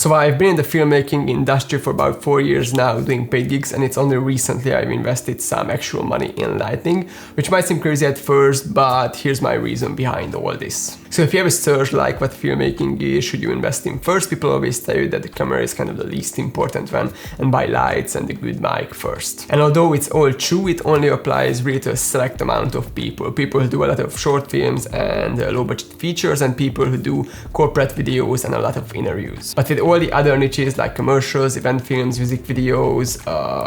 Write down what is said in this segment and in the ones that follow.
So I've been in the filmmaking industry for about 4 years now doing paid gigs, and it's only recently I've invested some actual money in lighting, which might seem crazy at first, but here's my reason behind all this. So if you ever search like what filmmaking is, should you invest in first, people always tell you that the camera is kind of the least important one and buy lights and a good mic first. And although it's all true, it only applies really to a select amount of people. People who do a lot of short films and low budget features, and people who do corporate videos and a lot of interviews. But with all the other niches like commercials, event films, music videos,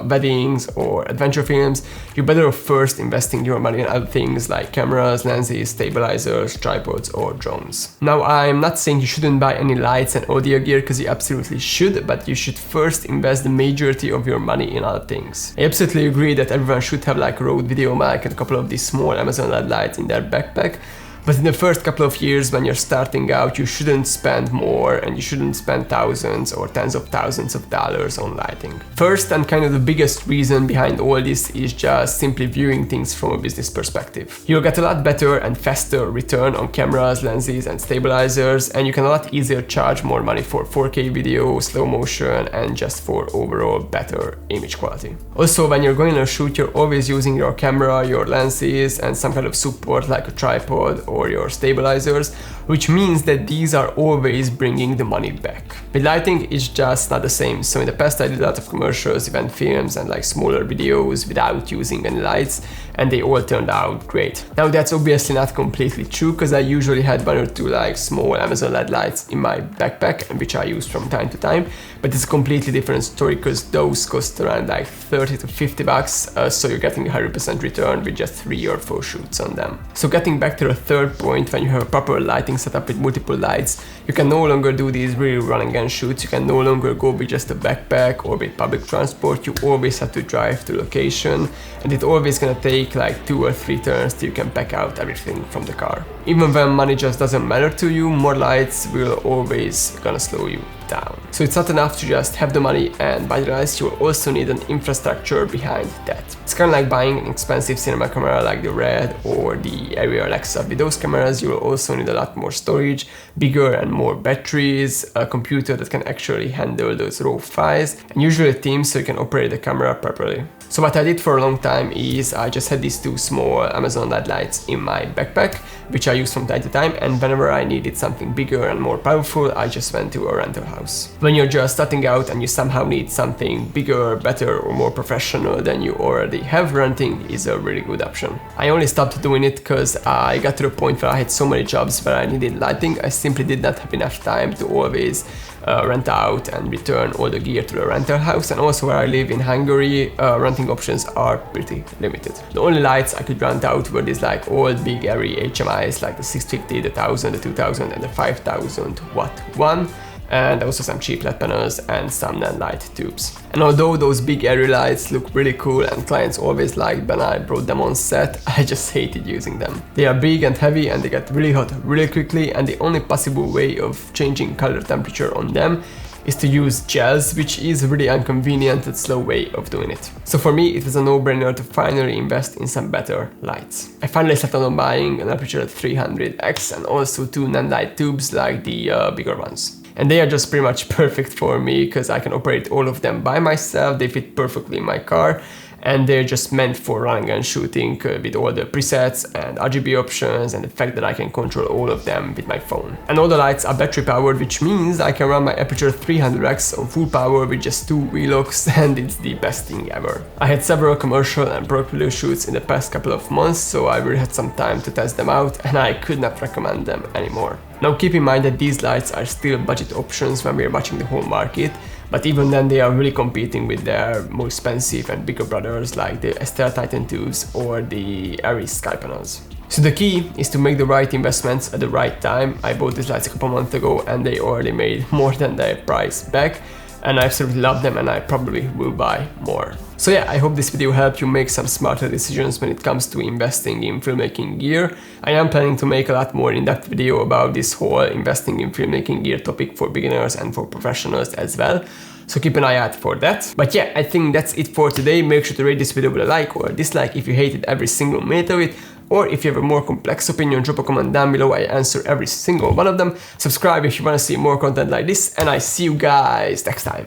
weddings or adventure films, you're better off first investing your money in other things like cameras, lenses, stabilizers, tripods or drones. Now I'm not saying you shouldn't buy any lights and audio gear, because you absolutely should, but you should first invest the majority of your money in other things. I absolutely agree that everyone should have like a Rode video mic and a couple of these small Amazon LED lights in their backpack. But in the first couple of years when you're starting out, you shouldn't spend more, and you shouldn't spend thousands or tens of thousands of dollars on lighting. First, and kind of the biggest reason behind all this, is just simply viewing things from a business perspective. You'll get a lot better and faster return on cameras, lenses and stabilizers, and you can a lot easier charge more money for 4K video, slow motion, and just for overall better image quality. Also, when you're going on a shoot, you're always using your camera, your lenses, and some kind of support like a tripod or your stabilizers, which means that these are always bringing the money back. With lighting, it's just not the same. So in the past I did a lot of commercials, event films and like smaller videos without using any lights, and they all turned out great. Now that's obviously not completely true, because I usually had one or two like small Amazon LED lights in my backpack, which I use from time to time, but it's a completely different story because those cost around like 30 to 50 bucks, so you're getting a 100% return with just 3 or 4 shoots on them. So getting back to the third point, when you have a proper lighting setup with multiple lights, you can no longer do these really run and gun shoots. You can no longer go with just a backpack or with public transport. You always have to drive to location, and it's always gonna take like 2 or 3 turns till you can pack out everything from the car. Even when money just doesn't matter to you, more lights will always gonna slow you down. So it's not enough to just have the money and buy the lights, you will also need an infrastructure behind that. It's kind of like buying an expensive cinema camera like the Red or the Area Alexa. With those cameras you will also need a lot more storage, bigger and more batteries, a computer that can actually handle those raw files, and usually a team so you can operate the camera properly. So what I did for a long time is I just had these 2 small Amazon LED lights in my backpack, which I use from time to time, and whenever I needed something bigger and more powerful, I just went to a rental house. When you're just starting out and you somehow need something bigger, better or more professional than you already have, renting is a really good option. I only stopped doing it because I got to the point where I had so many jobs where I needed lighting. I simply did not have enough time to always rent out and return all the gear to the rental house, and also where I live in Hungary, renting options are pretty limited. The only lights I could rent out were these like old big airy HMIs like the 650, the 1000, the 2000 and the 5000 watt one, and also some cheap LED panels and some NAND light tubes. And although those big airy lights look really cool and clients always liked when I brought them on set, I just hated using them. They are big and heavy and they get really hot really quickly, and the only possible way of changing color temperature on them is to use gels, which is a really inconvenient and slow way of doing it. So for me, it was a no-brainer to finally invest in some better lights. I finally settled on buying an aperture 300X and also 2 NAND light tubes like the bigger ones. And they are just pretty much perfect for me because I can operate all of them by myself. They fit perfectly in my car, and they're just meant for running and shooting with all the presets and RGB options, and the fact that I can control all of them with my phone. And all the lights are battery powered, which means I can run my Aperture 300X on full power with just 2 wheelocks, and it's the best thing ever. I had several commercial and product video shoots in the past couple of months, so I really had some time to test them out, and I could not recommend them anymore. Now keep in mind that these lights are still budget options when we're watching the whole market, but even then they are really competing with their more expensive and bigger brothers like the Estelle Titan 2s or the Aries Sky panels. So the key is to make the right investments at the right time. I bought these lights a couple months ago and they already made more than their price back, and I absolutely love them and I probably will buy more. So yeah, I hope this video helped you make some smarter decisions when it comes to investing in filmmaking gear. I am planning to make a lot more in-depth video about this whole investing in filmmaking gear topic for beginners and for professionals as well. So keep an eye out for that. But yeah, I think that's it for today. Make sure to rate this video with a like or a dislike if you hated every single minute of it. or if you have a more complex opinion, drop a comment down below. I answer every single one of them. Subscribe if you want to see more content like this, and I see you guys next time.